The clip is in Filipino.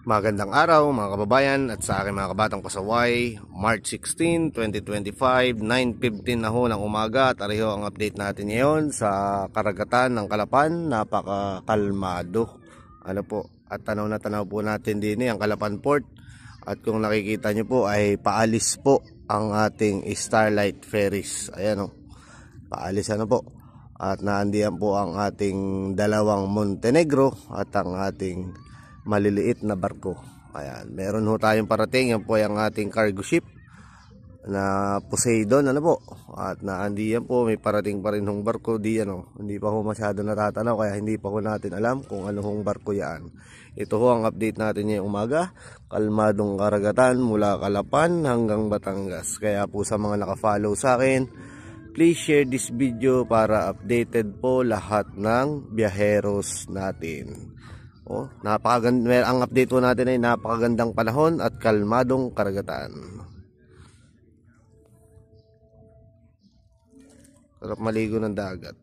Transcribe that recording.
Magandang araw mga kababayan at sa aking mga kabatang pasaway. March 16, 2025, 9:15 na ho ng umaga at ariho ang update natin ngayon sa karagatan ng Calapan. Napakakalmado. Ano po? At tanaw na tanaw po natin din ang Calapan Port. At kung nakikita nyo po ay paalis po ang ating Starlight Ferries. Ayan o. Paalis ano po. At naandiyan po ang ating dalawang Montenegro at ang ating maliliit na barko. Ayan, meron ho tayong parating. Yan po ay ang ating cargo ship na Poseidon, ano po. At naandiyan po, may parating pa rin hong barko di ano. Hindi pa ho masyado natatanaw kaya hindi pa ho natin alam kung ano hong barko yan. Ito ho ang update natin ngayong umaga. Kalmadong karagatan mula Calapan hanggang Batangas. Kaya po sa mga naka-follow sa akin, please share this video para updated po lahat ng biyaheros natin. Oh, napakaganda. Ang update po natin ay napakagandang panahon at kalmadong karagatan. Sarap maligo ng dagat.